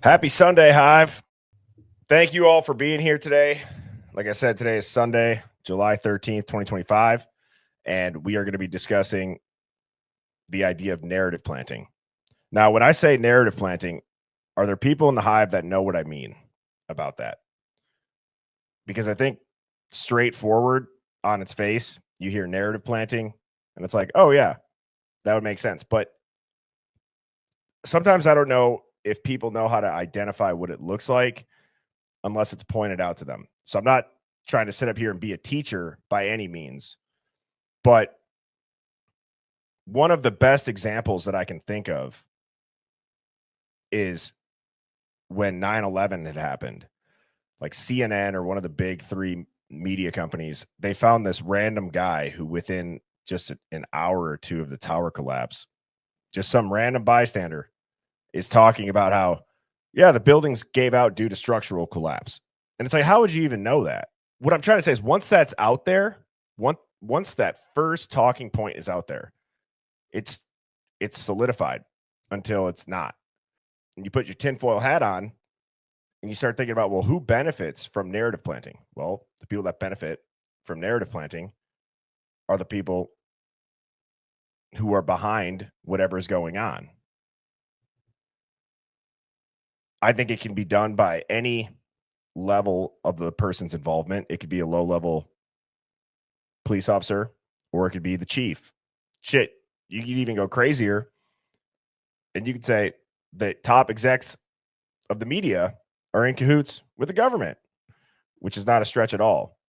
Happy Sunday, Hive. Thank you all for being here today. Like I said, today is Sunday, July 13th, 2025, and we are going to be discussing the idea of narrative planting. Now, when I say narrative planting, are there people in the Hive that know what I mean about that? Because I think straightforward on its face, you hear narrative planting, and it's like, oh, yeah, that would make sense. But sometimes I don't know if people know how to identify what it looks like unless it's pointed out to them. So I'm not trying to sit up here and be a teacher by any means, but one of the best examples that I can think of is when 9/11 had happened. Like CNN or one of the big three media companies, they found this random guy who within just an hour or two of the tower collapse, just some random bystander is talking about how, yeah, the buildings gave out due to structural collapse. And it's like, how would you even know that? What I'm trying to say is once that's out there, once that first talking point is out there, it's solidified until it's not. And you put your tinfoil hat on and you start thinking about, well, who benefits from narrative planting? Well, the people that benefit from narrative planting are the people who are behind whatever is going on. I think it can be done by any level of the person's involvement. It could be a low level police officer, or it could be the chief. Shit, you could even go crazier and you could say the top execs of the media are in cahoots with the government, which is not a stretch at all.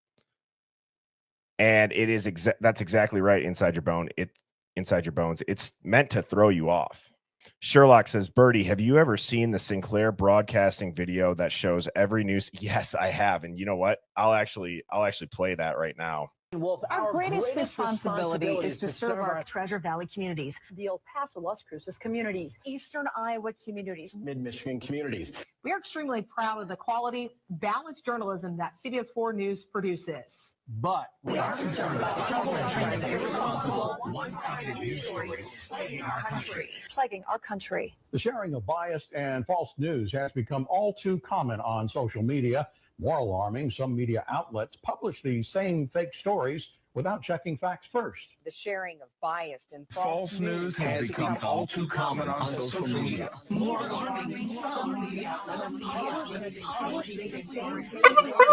And it is that's exactly right. Inside your bones. It's meant to throw you off. Sherlock says, Birdie, have you ever seen the Sinclair broadcasting video that shows every news? Yes, I have. And you know what? I'll actually play that right now. Wolf, our greatest responsibility is to serve our Treasure Valley communities, the El Paso, Las Cruces communities, Eastern Iowa communities. Mid-Michigan communities. We are extremely proud of the quality, balanced journalism that CBS 4 News produces. But we are concerned about trouble and irresponsible, one-sided news stories plaguing our country. The sharing of biased and false news has become all too common on social media. More alarming, some media outlets publish these same fake stories without checking facts first. The sharing of biased and False news has become all too common on social media. More alarming, some media outlets publish these same fake stories.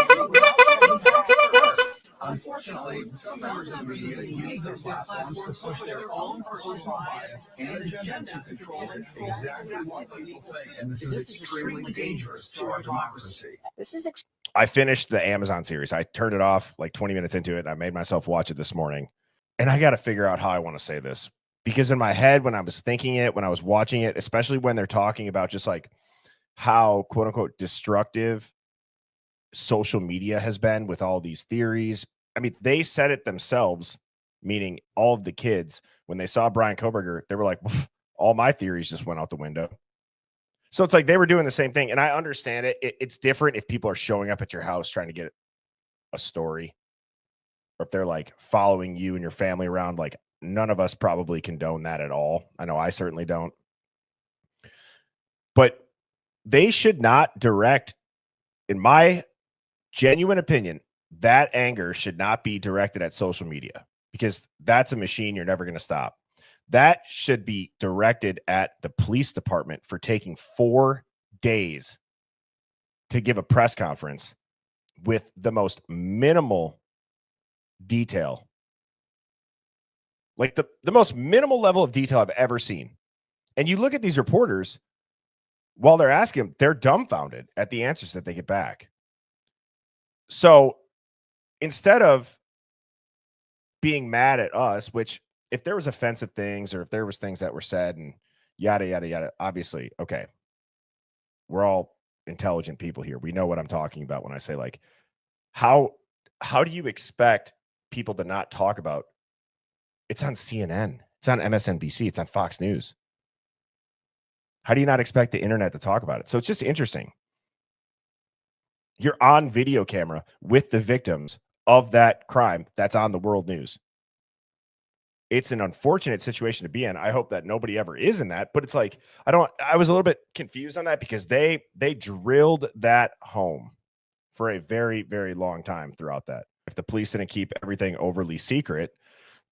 Unfortunately, some members of the media use their platforms to push their own personal bias and agenda to control exactly what people think. And this is extremely dangerous to our democracy. I finished the Amazon series. I turned it off like 20 minutes into it. And I made myself watch it this morning. And I got to figure out how I want to say this. Because in my head, when I was thinking it, when I was watching it, especially when they're talking about just like how quote unquote destructive social media has been with all these theories. I mean, they said it themselves, meaning all of the kids, when they saw Brian Koberger, they were like, all my theories just went out the window. So it's like they were doing the same thing. And I understand it. It's different if people are showing up at your house trying to get a story, or if they're like following you and your family around. Like, none of us probably condone that at all. I know I certainly don't. But they should not direct, in my genuine opinion, that anger should not be directed at social media, because that's a machine you're never going to stop. That should be directed at the police department for taking 4 days to give a press conference with the most minimal detail. Like the most minimal level of detail I've ever seen. And you look at these reporters, while they're asking them, they're dumbfounded at the answers that they get back. So instead of being mad at us, which if there was offensive things or if there was things that were said and yada, yada, yada, obviously, okay, we're all intelligent people here. We know what I'm talking about when I say, like, how do you expect people to not talk about? It's on CNN. It's on MSNBC. It's on Fox News. How do you not expect the internet to talk about it? So it's just interesting. You're on video camera with the victims of that crime that's on the world news. It's an unfortunate situation to be in. I hope that nobody ever is in that, but it's like, I was a little bit confused on that because they drilled that home for a very, very long time throughout that. If the police didn't keep everything overly secret,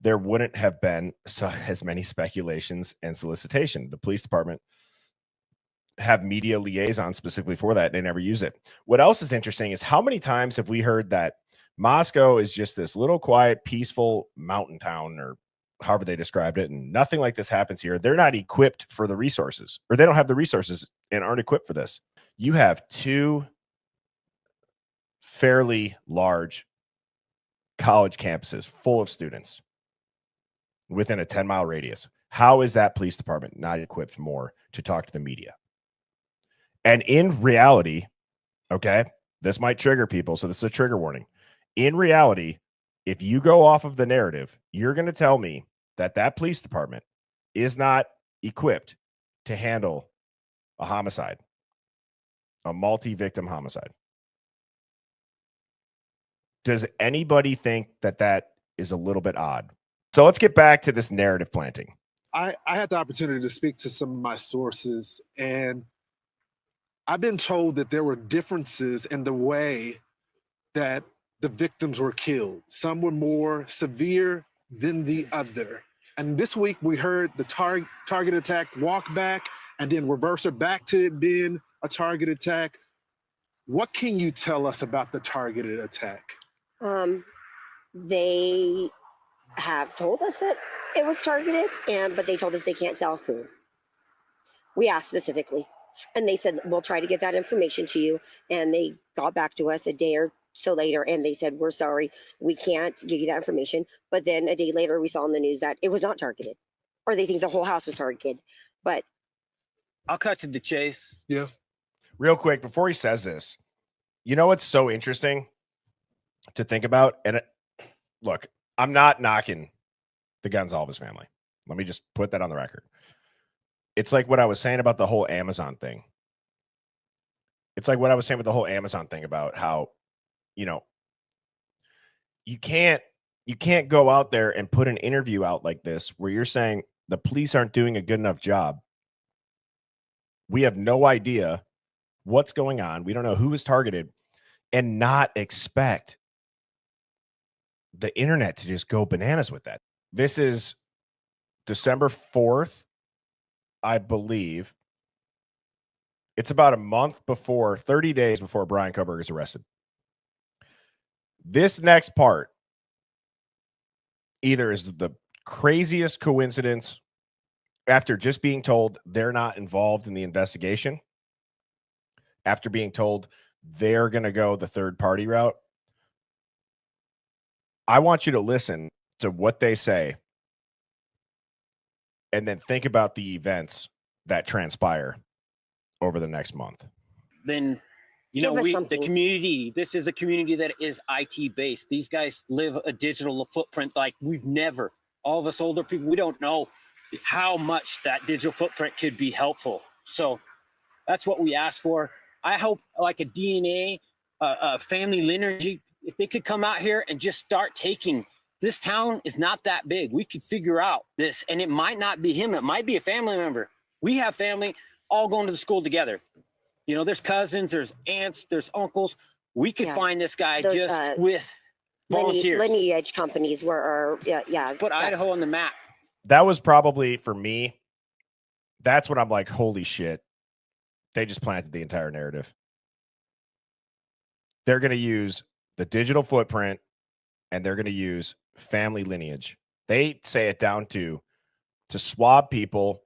there wouldn't have been as many speculations and solicitation. The police department have media liaisons specifically for that. They never use it. What else is interesting is how many times have we heard that Moscow is just this little quiet, peaceful mountain town, or however they described it, and nothing like this happens here. They're not equipped for the resources, or they don't have the resources and aren't equipped for this. You have two fairly large college campuses full of students within a 10-mile radius. How is that police department not equipped more to talk to the media? And in reality, okay, this might trigger people, so this is a trigger warning. In reality, if you go off of the narrative, you're going to tell me that that police department is not equipped to handle a homicide, a multi-victim homicide. Does anybody think that that is a little bit odd? So let's get back to this narrative planting. I had the opportunity to speak to some of my sources, and I've been told that there were differences in the way that the victims were killed. Some were more severe than the other. And this week we heard the target attack walk back and then reverse it back to it being a target attack. What can you tell us about the targeted attack? They have told us that it was targeted, but they told us they can't tell who. We asked specifically, and they said, we'll try to get that information to you. And they got back to us a day or so later, and they said, we're sorry, we can't give you that information. But then a day later, we saw in the news that it was not targeted, or they think the whole house was targeted. But I'll cut to the chase. Yeah. Real quick, before he says this, you know what's so interesting to think about? And look, I'm not knocking the Gonzalez family. Let me just put that on the record. It's like what I was saying about the whole Amazon thing. It's like what I was saying with the whole Amazon thing about how, you know, you can't go out there and put an interview out like this where you're saying the police aren't doing a good enough job. We have no idea what's going on. We don't know who is targeted, and not expect the internet to just go bananas with that. This is December 4th, I believe. It's about a month before, 30 days before Brian Koberg is arrested. This next part either is the craziest coincidence after just being told they're not involved in the investigation, after being told they're going to go the third party route. I want you to listen to what they say and then think about the events that transpire over the next month. Then, you know, the community, this is a community that is IT based. These guys live a digital footprint like we've never. All of us older people, we don't know how much that digital footprint could be helpful. So that's what we asked for. I hope like a DNA, a family lineage, if they could come out here and just start taking, this town is not that big. We could figure out this, and it might not be him. It might be a family member. We have family all going to the school together. You know, there's cousins, there's aunts, there's uncles. We could find this guy just with volunteers. Lineage companies were, Put Idaho on the map. That was probably, for me, that's when I'm like, holy shit. They just planted the entire narrative. They're going to use the digital footprint, and they're going to use family lineage. They say it down to swab people,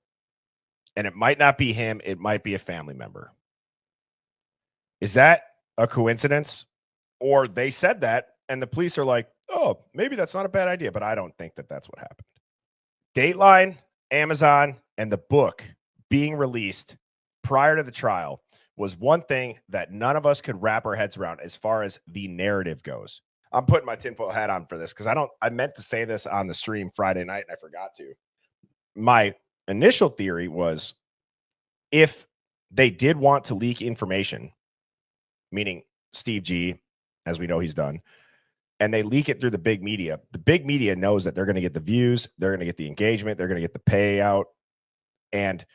and it might not be him. It might be a family member. Is that a coincidence? Or they said that, and the police are like, oh, maybe that's not a bad idea, but I don't think that that's what happened. Dateline, Amazon, and the book being released prior to the trial was one thing that none of us could wrap our heads around as far as the narrative goes. I'm putting my tinfoil hat on for this because I meant to say this on the stream Friday night and I forgot to. My initial theory was if they did want to leak information, meaning Steve G, as we know he's done, and they leak it through the big media. The big media knows that they're going to get the views, they're going to get the engagement, they're going to get the payout. And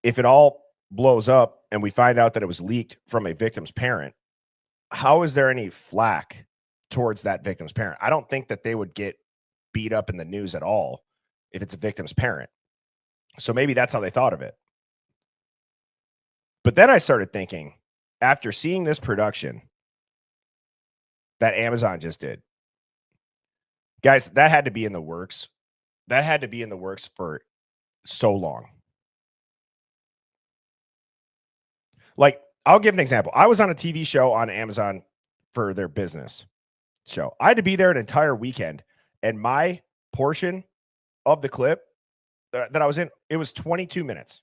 if it all blows up and we find out that it was leaked from a victim's parent, how is there any flack towards that victim's parent? I don't think that they would get beat up in the news at all if it's a victim's parent. So maybe that's how they thought of it. But then I started thinking, after seeing this production that Amazon just did, guys, that had to be in the works. That had to be in the works for so long. Like, I'll give an example. I was on a TV show on Amazon for their business show. I had to be there an entire weekend, and my portion of the clip that I was in, it was 22 minutes.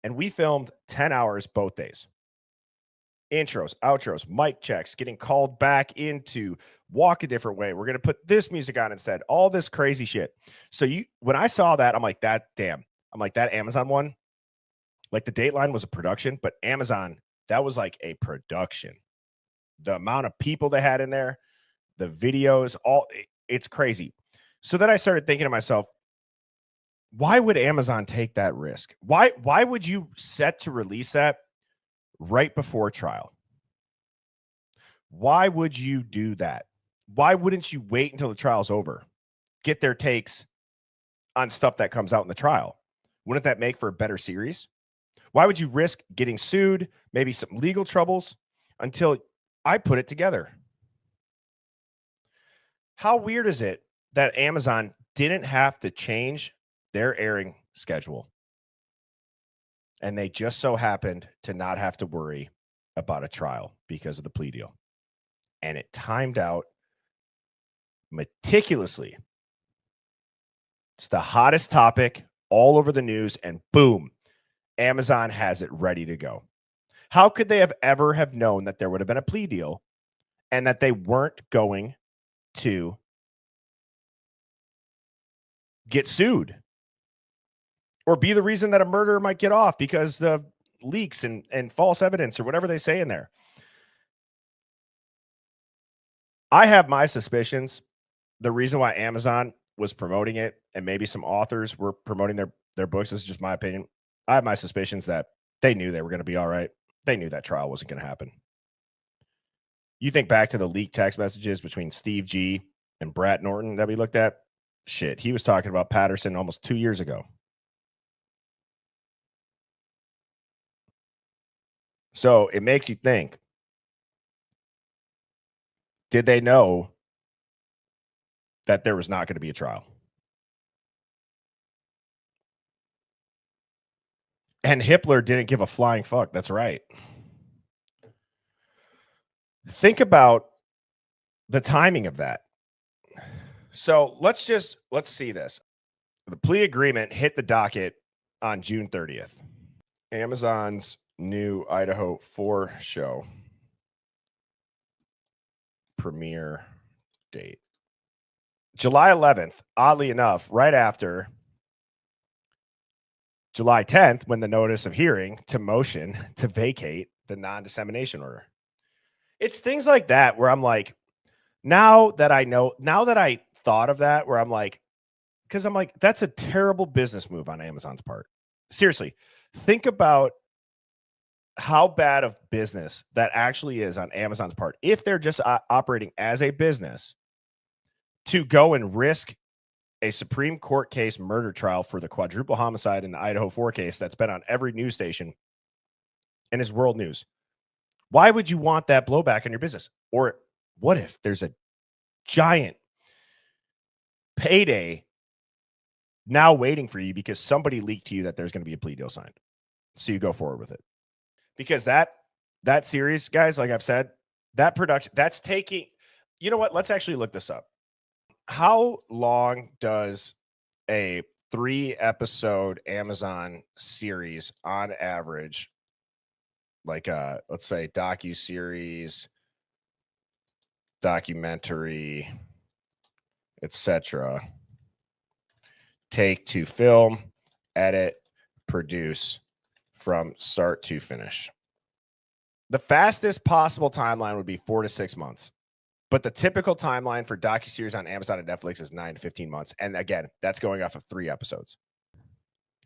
And we filmed 10 hours both days. Intros, outros, mic checks, getting called back into walk a different way. We're going to put this music on instead. All this crazy shit. So when I saw that, I'm like, that Amazon one, like the Dateline was a production, but Amazon, that was like a production. The amount of people they had in there, the videos, it's crazy. So then I started thinking to myself, why would Amazon take that risk? Why would you set to release that right before trial? Why would you do that? Why wouldn't you wait until the trial's over? Get their takes on stuff that comes out in the trial. Wouldn't that make for a better series? Why would you risk getting sued, maybe some legal troubles, until I put it together? How weird is it that Amazon didn't have to change their airing schedule, and they just so happened to not have to worry about a trial because of the plea deal? And it timed out meticulously. It's the hottest topic all over the news, and boom, Amazon has it ready to go. How could they have ever have known that there would have been a plea deal and that they weren't going to get sued or be the reason that a murderer might get off because of leaks and false evidence or whatever they say in there? I have my suspicions. The reason why Amazon was promoting it, and maybe some authors were promoting their books, this is just my opinion. I have my suspicions that they knew they were going to be all right. They knew that trial wasn't going to happen. You think back to the leaked text messages between Steve G and Brett Norton that we looked at? Shit, he was talking about Patterson almost 2 years ago. So it makes you think, did they know that there was not going to be a trial? And Hitler didn't give a flying fuck. That's right. Think about the timing of that. So let's see this. The plea agreement hit the docket on June 30th. Amazon's new Idaho 4 show premiere date, July 11th. Oddly enough, right after July 10th, when the notice of hearing to motion to vacate the non-dissemination order. It's things like that where I'm like, now that I thought of that, where I'm like, because I'm like, that's a terrible business move on Amazon's part. Seriously, think about how bad of business that actually is on Amazon's part. If they're just operating as a business to go and risk a Supreme Court case murder trial for the quadruple homicide in the Idaho 4 case that's been on every news station and is world news. Why would you want that blowback on your business? Or what if there's a giant payday now waiting for you because somebody leaked to you that there's going to be a plea deal signed? So you go forward with it. Because that series, guys, like I've said, that production, that's taking, you know what? Let's actually look this up. How long does a 3-episode Amazon series on average, like let's say docu-series, documentary, etc., take to film, edit, produce from start to finish? The fastest possible timeline would be 4 to 6 months. But the typical timeline for docuseries on Amazon and Netflix is 9 to 15 months. And again, that's going off of 3 episodes.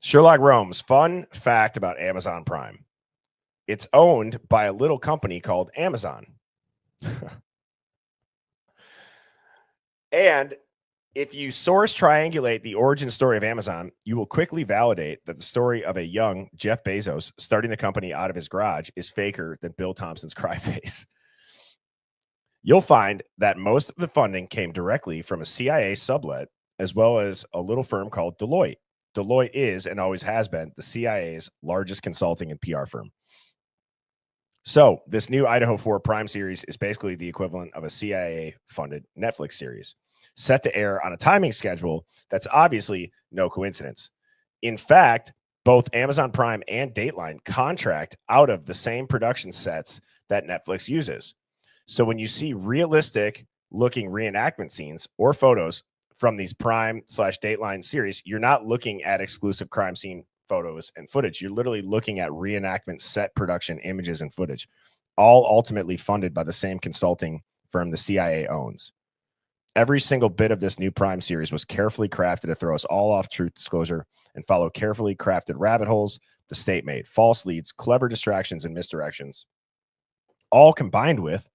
Sherlock Holmes, fun fact about Amazon Prime. It's owned by a little company called Amazon. And if you source triangulate the origin story of Amazon, you will quickly validate that the story of a young Jeff Bezos starting the company out of his garage is faker than Bill Thompson's cry face. You'll find that most of the funding came directly from a CIA sublet, as well as a little firm called Deloitte. Deloitte is and always has been the CIA's largest consulting and PR firm. So this new Idaho 4 Prime series is basically the equivalent of a CIA-funded Netflix series, set to air on a timing schedule that's obviously no coincidence. In fact, both Amazon Prime and Dateline contract out of the same production sets that Netflix uses. So when you see realistic looking reenactment scenes or photos from these Prime/Dateline series, you're not looking at exclusive crime scene photos and footage. You're literally looking at reenactment set production images and footage, all ultimately funded by the same consulting firm the CIA owns. Every single bit of this new Prime series was carefully crafted to throw us all off truth disclosure and follow carefully crafted rabbit holes the state made, false leads, clever distractions, and misdirections, all combined with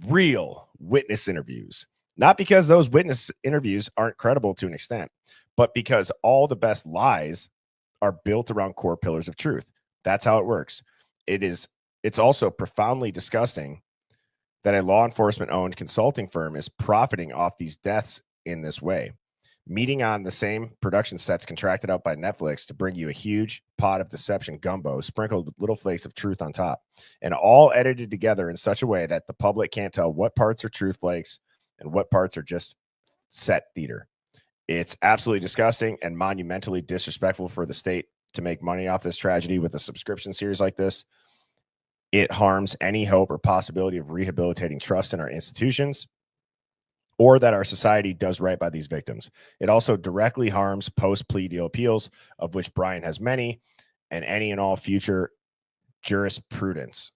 real witness interviews. Not because those witness interviews aren't credible to an extent, but because all the best lies are built around core pillars of truth. That's how it works. It's also profoundly disgusting that a law enforcement owned consulting firm is profiting off these deaths in this way, meeting on the same production sets contracted out by Netflix to bring you a huge pot of deception gumbo sprinkled with little flakes of truth on top, and all edited together in such a way that the public can't tell what parts are truth flakes and what parts are just set theater. It's absolutely disgusting and monumentally disrespectful for the state to make money off this tragedy with a subscription series like this. It harms any hope or possibility of rehabilitating trust in our institutions or that our society does right by these victims. It also directly harms post-plea deal appeals, of which Brian has many, and any and all future jurisprudence,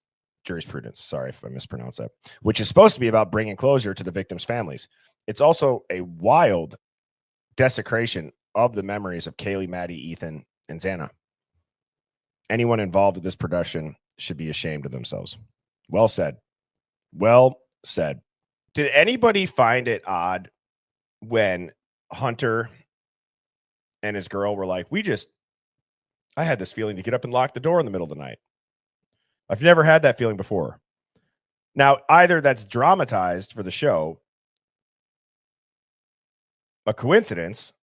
sorry if I mispronounced that, which is supposed to be about bringing closure to the victims' families. It's also a wild desecration of the memories of Kaylee, Maddie, Ethan, and Xana. Anyone involved with this production should be ashamed of themselves. Well said. Well said. Did anybody find it odd when Hunter and his girl were like, I had this feeling to get up and lock the door in the middle of the night. I've never had that feeling before. Now, either that's dramatized for the show, a coincidence,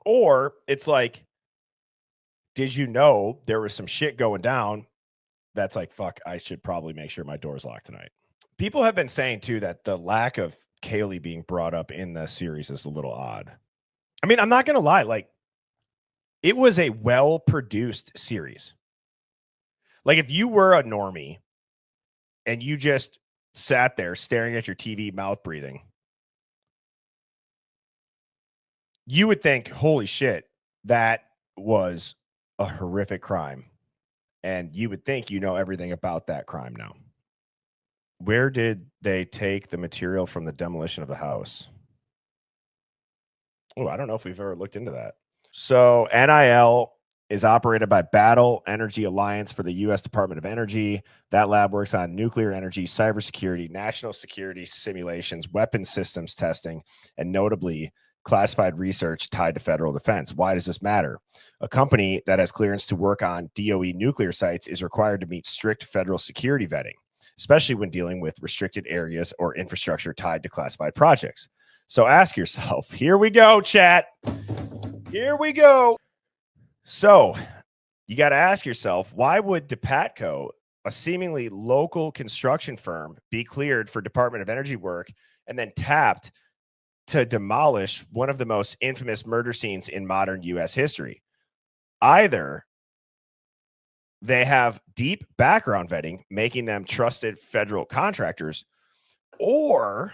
or it's like, did you know there was some shit going down that's like, fuck, I should probably make sure my door's locked tonight. People have been saying, too, that the lack of Kaylee being brought up in the series is a little odd. I mean, I'm not going to lie. Like, it was a well-produced series. Like, if you were a normie and you just sat there staring at your TV, mouth breathing, you would think, holy shit, that was a horrific crime. And you would think you know everything about that crime now. Where did they take the material from the demolition of the house? Oh, I don't know if we've ever looked into that. So NIL is operated by Battle Energy Alliance for the U.S. Department of Energy. That lab works on nuclear energy, cybersecurity, national security simulations, weapons systems testing, and notably classified research tied to federal defense. Why does this matter? A company that has clearance to work on DOE nuclear sites is required to meet strict federal security vetting, especially when dealing with restricted areas or infrastructure tied to classified projects. So ask yourself, here we go, chat. Here we go. So you got to ask yourself, why would DePatco, a seemingly local construction firm, be cleared for Department of Energy work and then tapped to demolish one of the most infamous murder scenes in modern U.S. history? Either they have deep background vetting, making them trusted federal contractors, or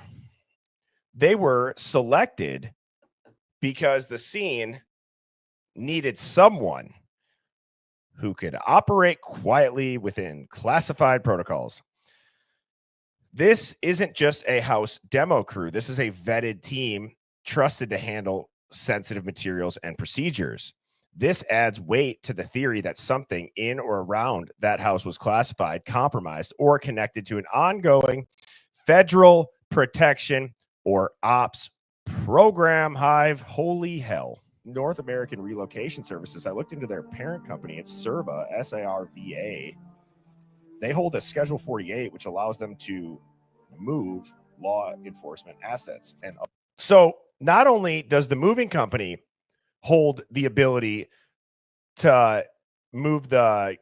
they were selected because the scene needed someone who could operate quietly within classified protocols. this isn't just a house demo crew. This is a vetted team trusted to handle sensitive materials and procedures. This adds weight to the theory that something in or around that house was classified, compromised, or connected to an ongoing federal protection or ops program. Hive, holy hell. North American Relocation Services. I looked into their parent company. It's SARVA, S-A-R-V-A. They hold a Schedule 48, which allows them to move law enforcement assets. And so not only does the moving company hold the ability to move the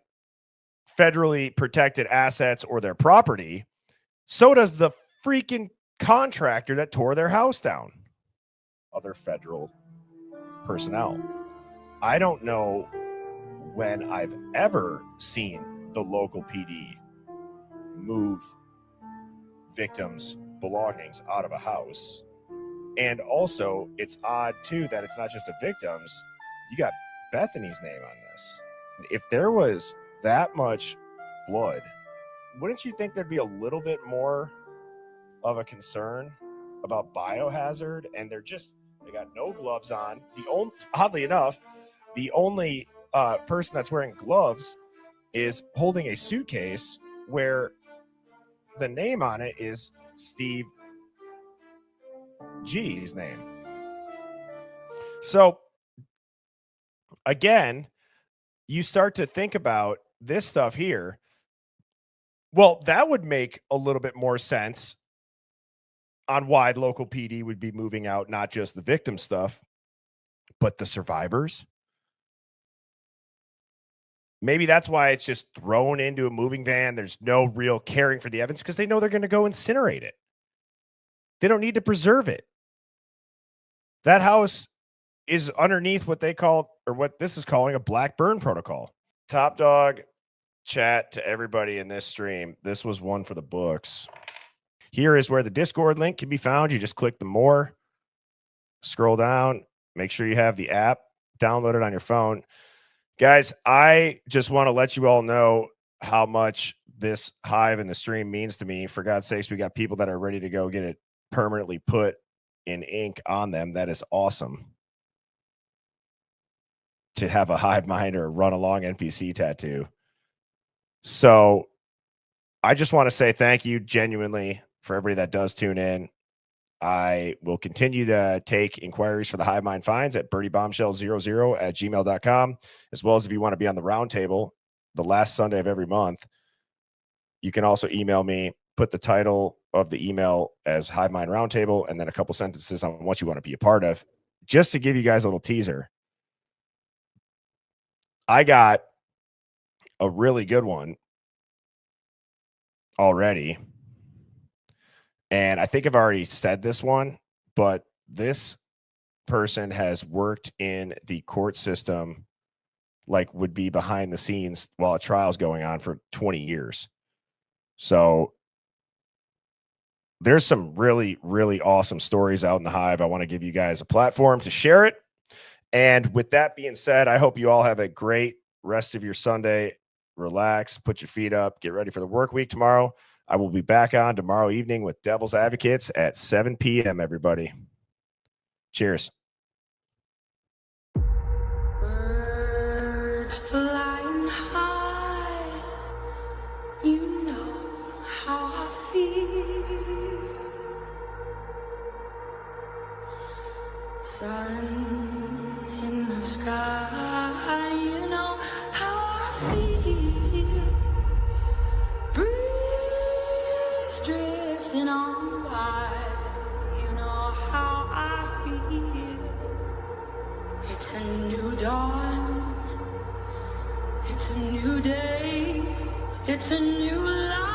federally protected assets or their property, so does the freaking contractor that tore their house down. Other federal personnel. I don't know when I've ever seen the local PD move victims' belongings out of a house. And also, it's odd, too, that it's not just the victims. You got Bethany's name on this. If there was that much blood, wouldn't you think there'd be a little bit more of a concern about biohazard? And they got no gloves on. Oddly enough, the only person that's wearing gloves is holding a suitcase where the name on it is Steve G's name. So again, you start to think about this stuff here. Well, that would make a little bit more sense on why local PD would be moving out, not just the victim stuff, but the survivors. Maybe that's why it's just thrown into a moving van. There's no real caring for the evidence because they know they're going to go incinerate it. They don't need to preserve it. That house is underneath what they call, or what this is calling, a black burn protocol. Top dog chat to everybody in this stream. This was one for the books. Here is where the Discord link can be found. You just click the more, scroll down, make sure you have the app downloaded on your phone. Guys, I just want to let you all know how much this Hive and the stream means to me. For God's sakes, we got people that are ready to go get it permanently put in ink on them. That is awesome. To have a Hive mind or run along NPC tattoo. So I just want to say thank you genuinely for everybody that does tune in. I will continue to take inquiries for the Hive Mind Finds at birdiebombshell00@gmail.com, as well as if you want to be on the roundtable the last Sunday of every month. You can also email me, put the title of the email as Hive Mind Roundtable, and then a couple sentences on what you want to be a part of. Just to give you guys a little teaser, I got a really good one already. And I think I've already said this one, but this person has worked in the court system, like would be behind the scenes while a trial's going on, for 20 years. So there's some really, really awesome stories out in the Hive. I want to give you guys a platform to share it. And with that being said, I hope you all have a great rest of your Sunday. Relax, put your feet up, get ready for the work week tomorrow. I will be back on tomorrow evening with Devil's Advocates at 7 p.m., everybody. Cheers. Birds flying high, you know how I feel. Sun in the sky, you know how I feel. Breeze drifting on by, you know how I feel. It's a new dawn, it's a new day, it's a new life.